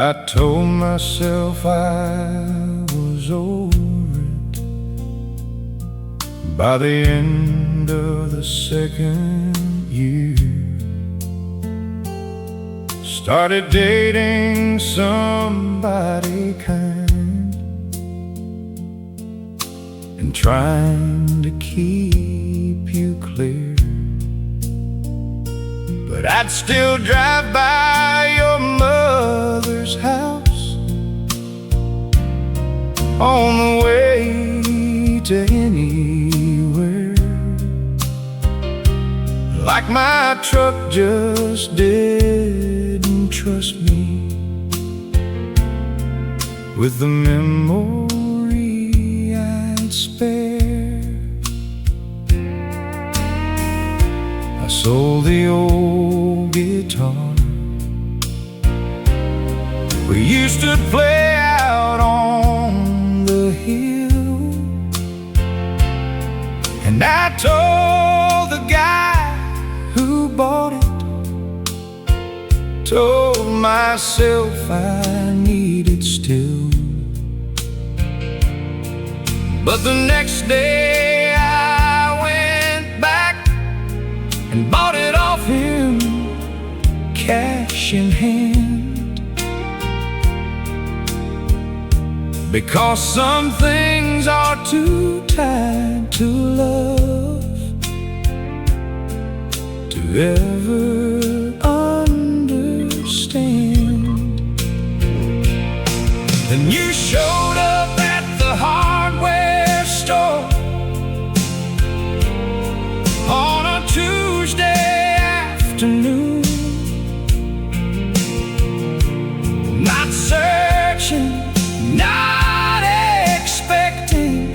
I told myself I was over it by the end of the second year. Started dating somebody kind and trying to keep you clear. But I'd still drive by your mother's house on the way to anywhere, like my truck just didn't trust me with the memory I'd spare. I sold the old guitar we used to play out on the hill, and I told the guy who bought it, told myself I need it still. But the next day I went back and bought it off him, cash in hand. Because some things are too tied to love to ever understand. Then you showed up at the hardware store on a Tuesday afternoon, not searching, not expecting,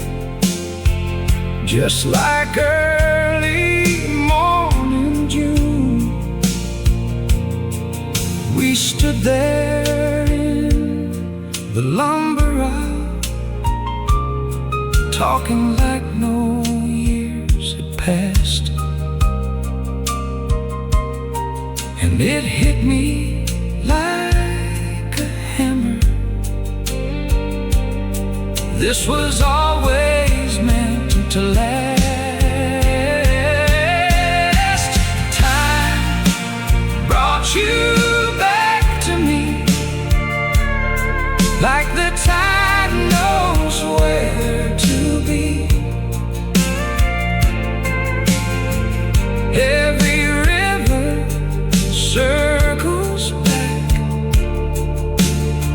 just like early morning June. We stood there in the lumber aisle, talking like no years had passed. And it hit me like a hammer, this was always meant to last. Time brought you back to me, like the tide knows where to be. Every river circles back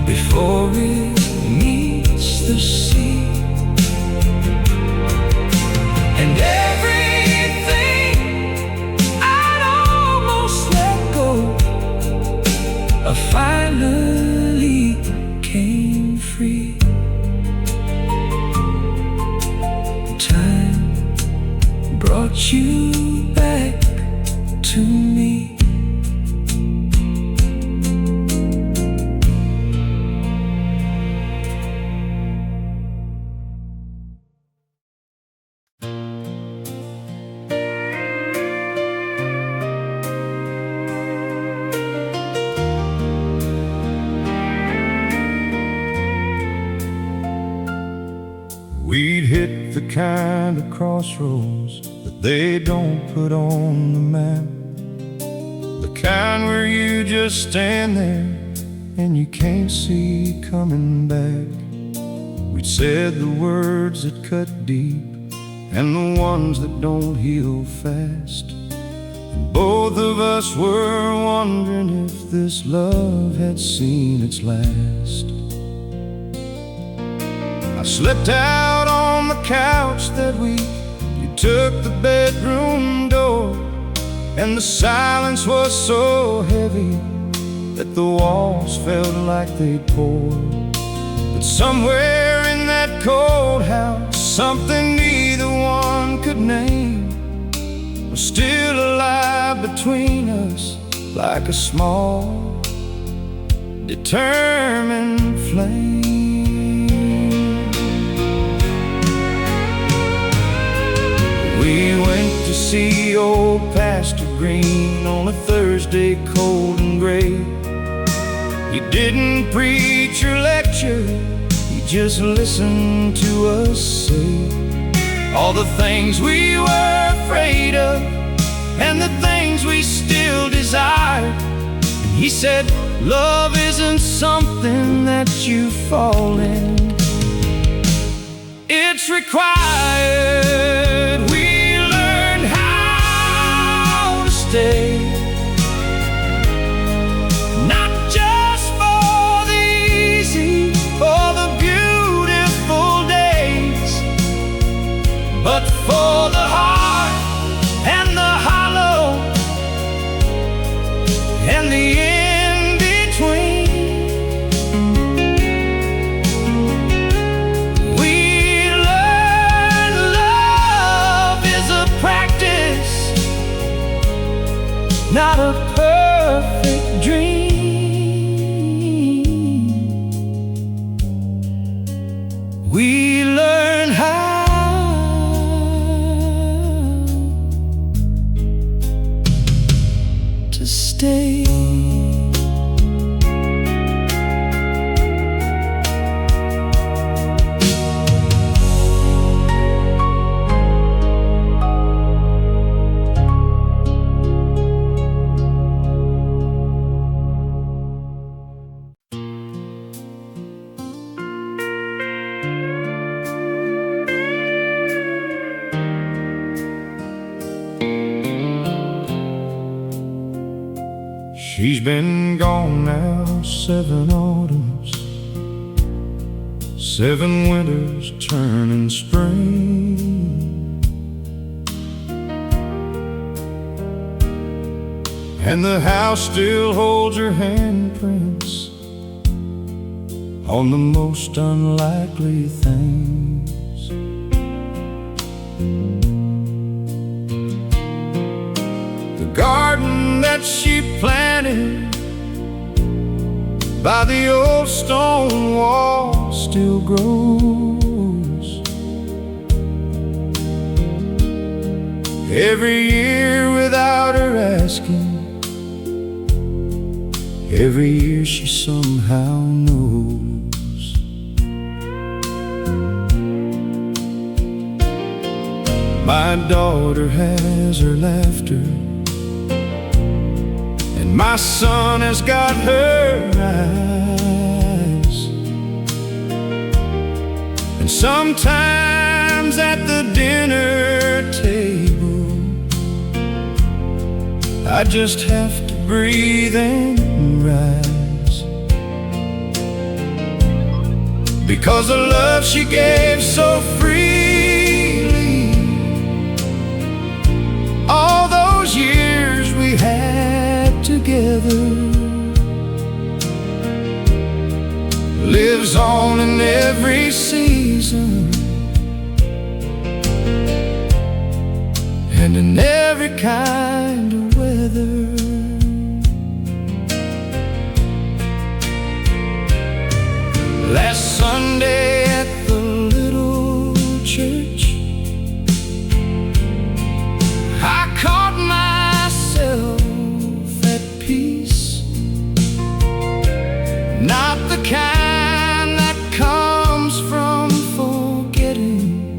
before it meets the sea. And everything I'd almost let go, I finally came free. Time brought you back to me. We'd hit the kind of crossroads that they don't put on the map, the kind where you just stand there and you can't see coming back. We'd said the words that cut deep and the ones that don't heal fast, and both of us were wondering if this love had seen its last. I slipped out on the couch that week, you took the bedroom door, and the silence was so heavy that the walls felt like they'd pour. But somewhere in that cold house, something neither one could name was still alive between us, like a small, determined flame. We went to see old Pastor Green on a Thursday, cold and gray. He didn't preach or lecture, he just listened to us say all the things we were afraid of and the things we still desired. And he said, love isn't something that you fall in, it's required. We learned how to stay, not just for the easy or the beautiful days, but for the hard and the hollow and the in-between. We learn love is a practice, not a perfect dream. We learn how to stay. She's been gone now 7 autumns, 7 winters turning spring. And the house still holds her handprints on the most unlikely things. The garden that she planted by the old stone wall still grows. Every year without her asking, every year she somehow knows. My daughter has her laughter, and my son has got her eyes. And sometimes at the dinner table, I just have to breathe and rise, because the love she gave so freely, all those years we had together, lives on in every season and in every kind of weather. Last Sunday at the little church, I caught myself at peace, not the kind that comes from forgetting,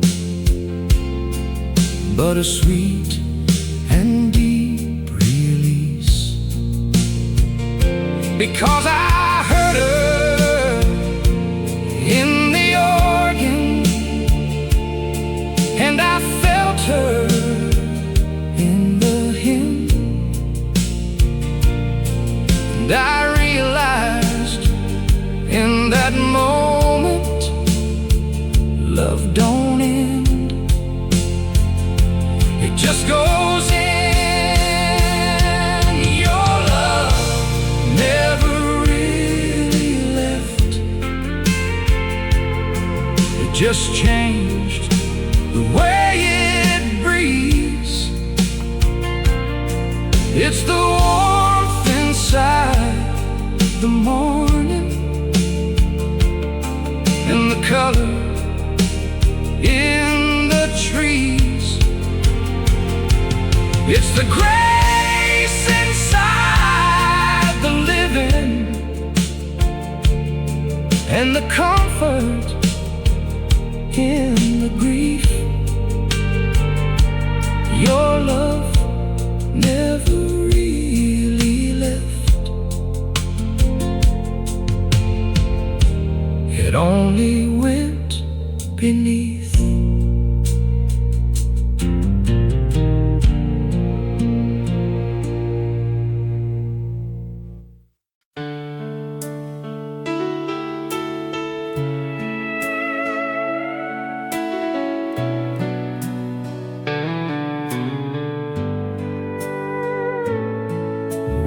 but a sweet and deep release, because I heard her in the organ, and I felt her in the hymn, and I realized in that moment, love don't end, it just goes in. Your love never really left, it just changed the way it breathes. It's the warmth inside the morning, and the color in the trees. It's the grace inside the living and the comfort in the grief. Your love never really left. It only went beneath.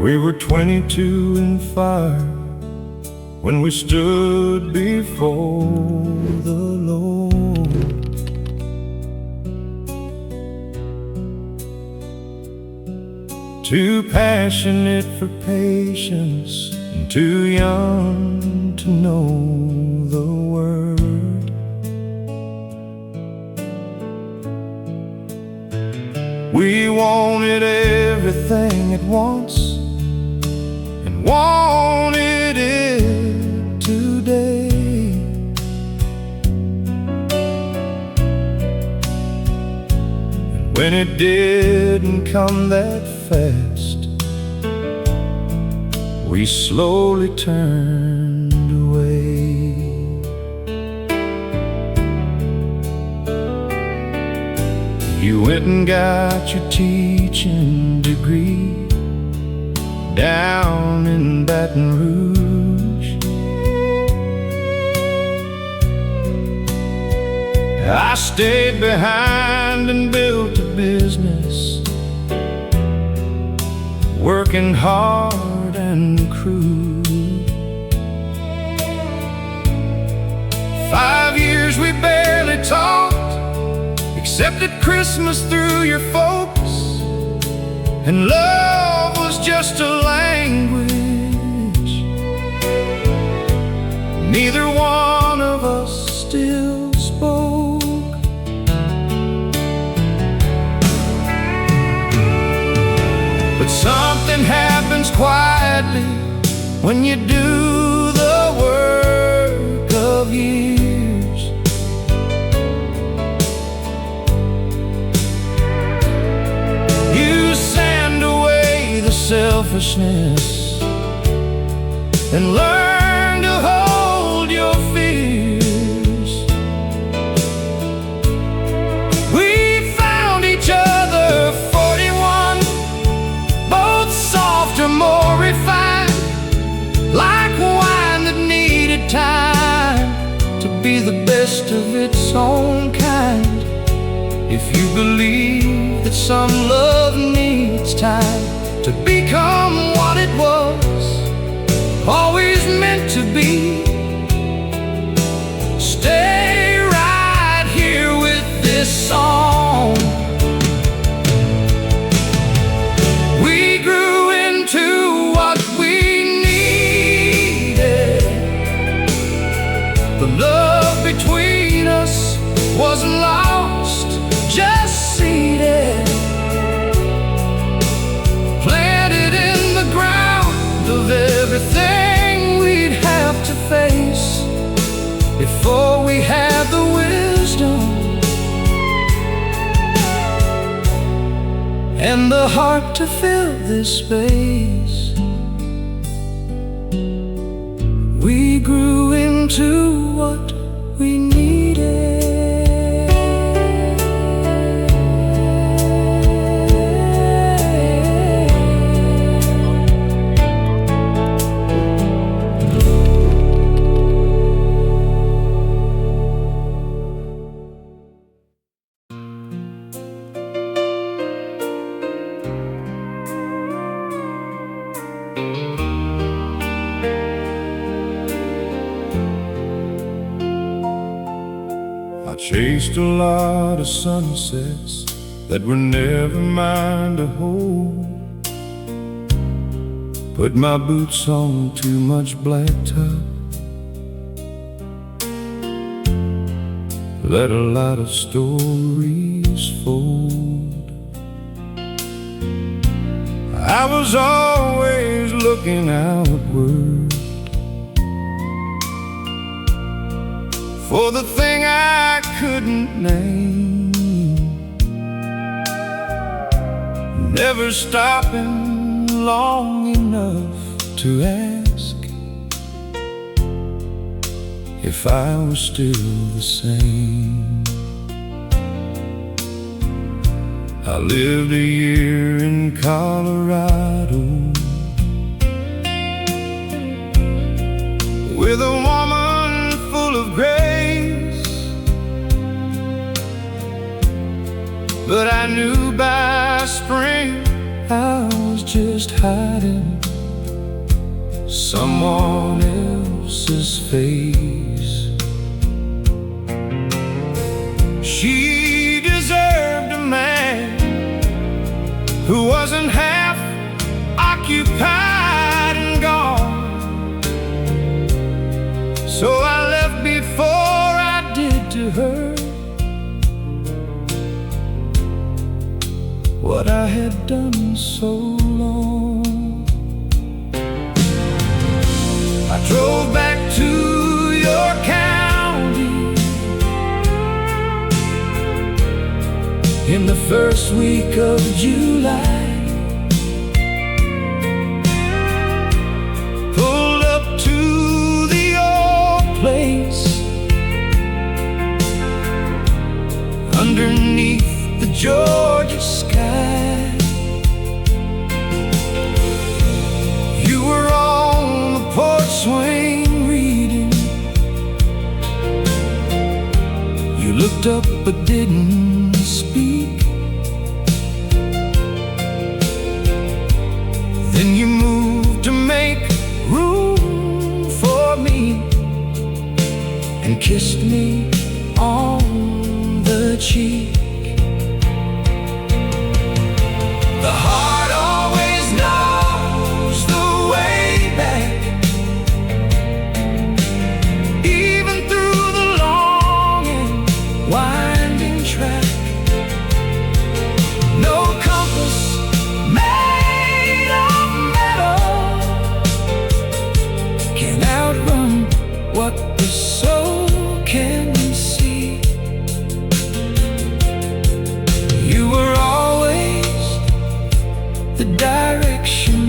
We were 22 and 5 when we stood before the Lord. Too passionate for patience and too young to know the word. We wanted everything at once, wanted it today. And when it didn't come that fast, we slowly turned away. You went and got your teaching degree down in Baton Rouge. I stayed behind and built a business, working hard and crude. 5 years we barely talked, except at Christmas through your folks, and love was just a language neither one of us still spoke. But something happens quietly when you do the work of years. You sand away the selfishness and learn to hold your fears. We found each other 41, both softer, more refined, like wine that needed time to be the best of its own kind. If you believe that some love needs time to become what it was always meant to be, stay right here with this song. We grew into what we needed. The love between us wasn't lost, just seeded, planted in the ground of everything we'd have to face before we had the wisdom and the heart to fill this space. We grew into what we needed. I chased a lot of sunsets that were never mine to hold. Put my boots on too much blacktop, let a lot of stories fold. I was always looking outward, for the thing I couldn't name, never stopping long enough to ask if I was still the same. I lived a year in Colorado with a woman full of grace, but I knew by spring I was just hiding someone else's face. She deserved a man who wasn't half occupied and gone, so I left before I did to her what I had done so long. I drove back to your county in the first week of July, pulled up to the old place underneath the Georgia sky. You were on the porch swing reading. You looked up but didn't speak. Then you moved to make room for me and kissed me on the cheek. The heart always knows the way back, even through the long and winding track. No compass made of metal can outrun what the soul can see. You were always the direction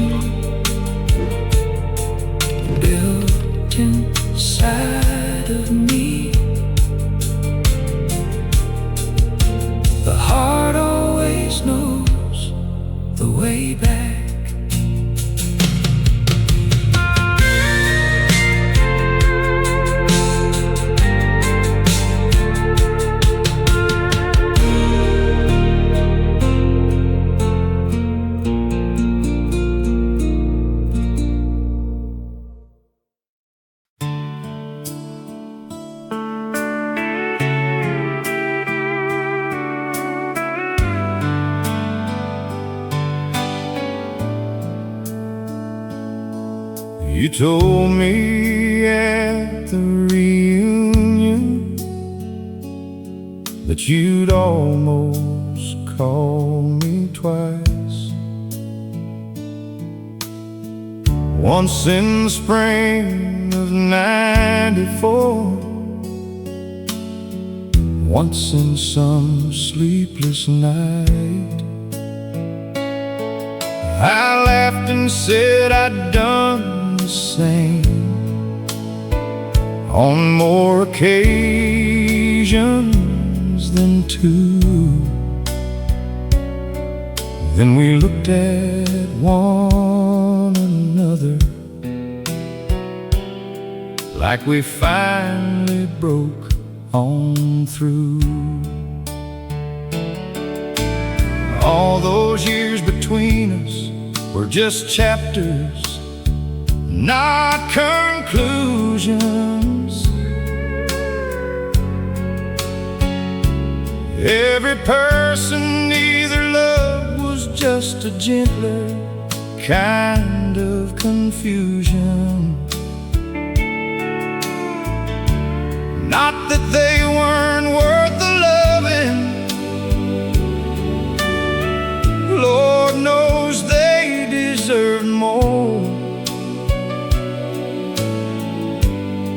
built inside of me. The heart always knows the way back. You told me at the reunion that you'd almost called me twice. Once in the spring of '94, once in some sleepless night. I laughed and said I'd done the same on more occasions than two. Then we looked at one another like we finally broke on through. All those years between us were just chapters, not conclusions. Every person either loved was just a gentler kind of confusion. Not that they weren't worth the loving, Lord knows they deserved more.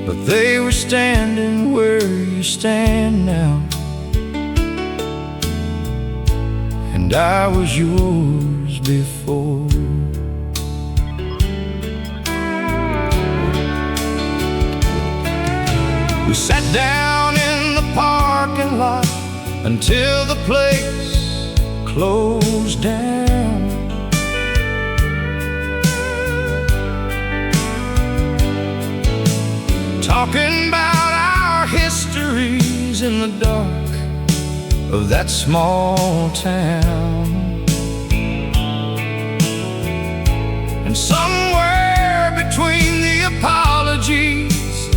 But they were standing where understand now, and I was yours before. We sat down in the parking lot until the place closed down. Talking about our histories in the dark of that small town. And somewhere between the apologies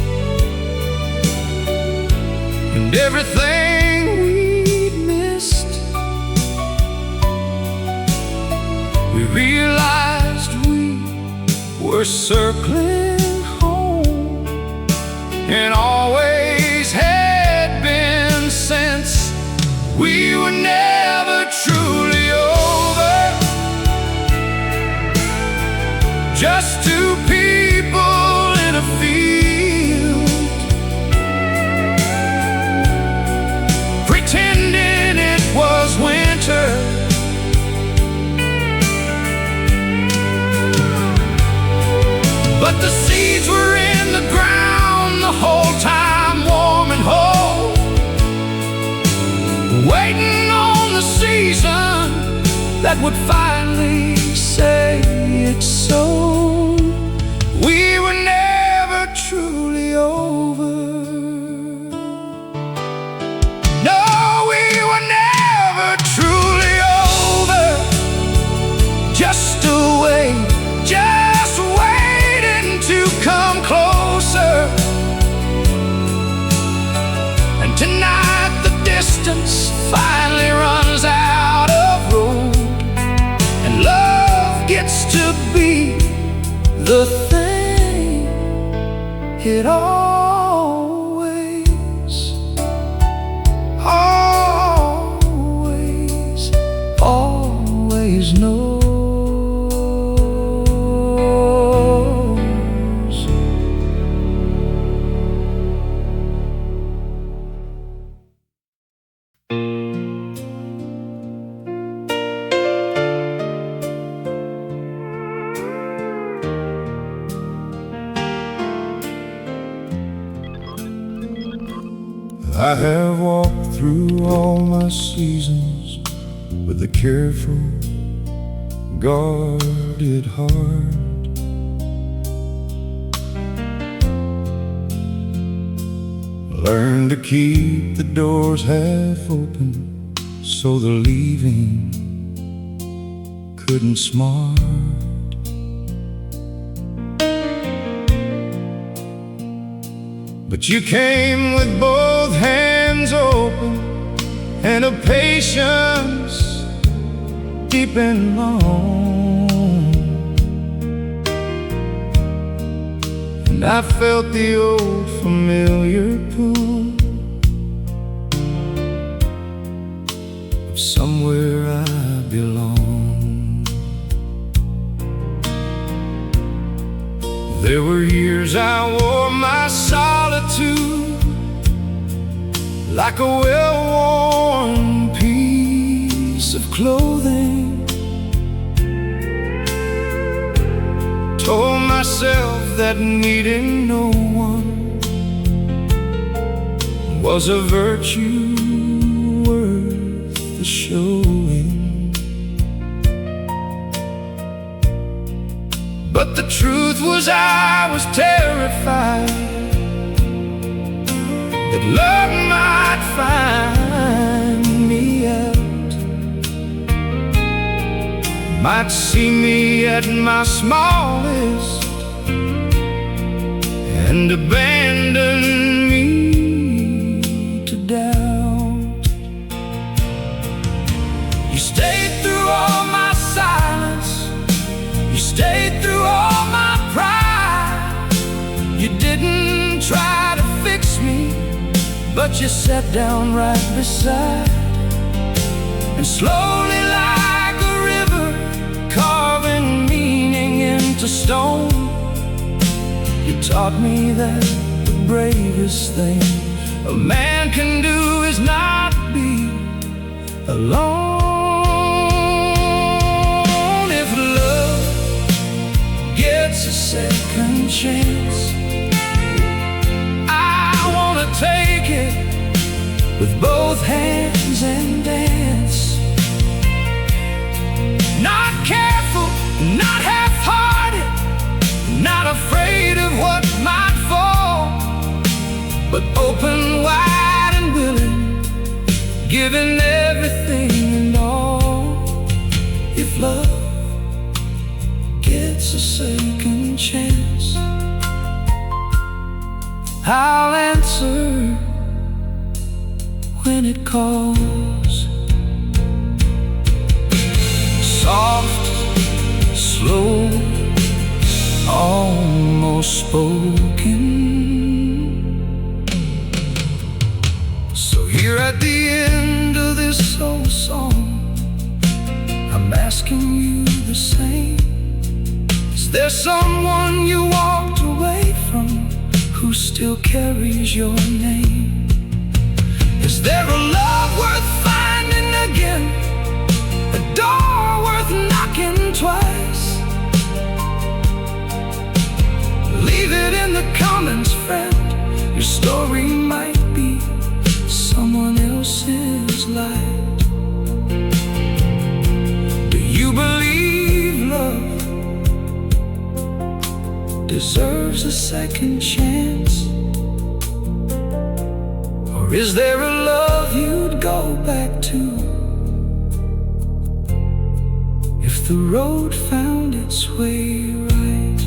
and everything we'd missed, we realized we were circling home, and always had been since. We were never truly over, just two people in a field, pretending it was winter. But the seeds were in the ground the whole time, warm and whole, waiting on the season that would finally say it's so. We were never truly over. No, we were never truly over. Just waiting to come closer. And tonight the distance finally runs out of road, and love gets to be the thing it always, always, always knows. I have walked through all my seasons with a careful, guarded heart. Learned to keep the doors half open so the leaving couldn't smart. But you came with both hands open and a patience deep and long, and I felt the old familiar pull of somewhere I belong. There were years I wore my solitude like a well-worn piece of clothing. Told myself that needing no one was a virtue worth the showing. But the truth was I was terrified that love might find me out, might see me at my smallest and abandon me to doubt. You stayed through all my silence, you stayed through all my pride. You didn't try to fix me, but you sat down right beside, and slowly like a river carving meaning into stone, you taught me that the bravest things a man can do is not be alone. If love gets a second chance, I wanna take it with both hands and dance. Not careful, not half-hearted, not afraid of what might fall, but open wide and willing, giving everything and all. If love gets a second chance, I'll answer when it calls. Soft, slow, almost spoken. So here at the end of this old song, I'm asking you the same. Is there someone you walked away from who still carries your name? Is there a love worth finding again? A door worth knocking twice? Leave it in the comments, friend. Your story might be someone else's light. Do you believe love deserves a second chance? Or is there a love you'd go back to if the road found its way right?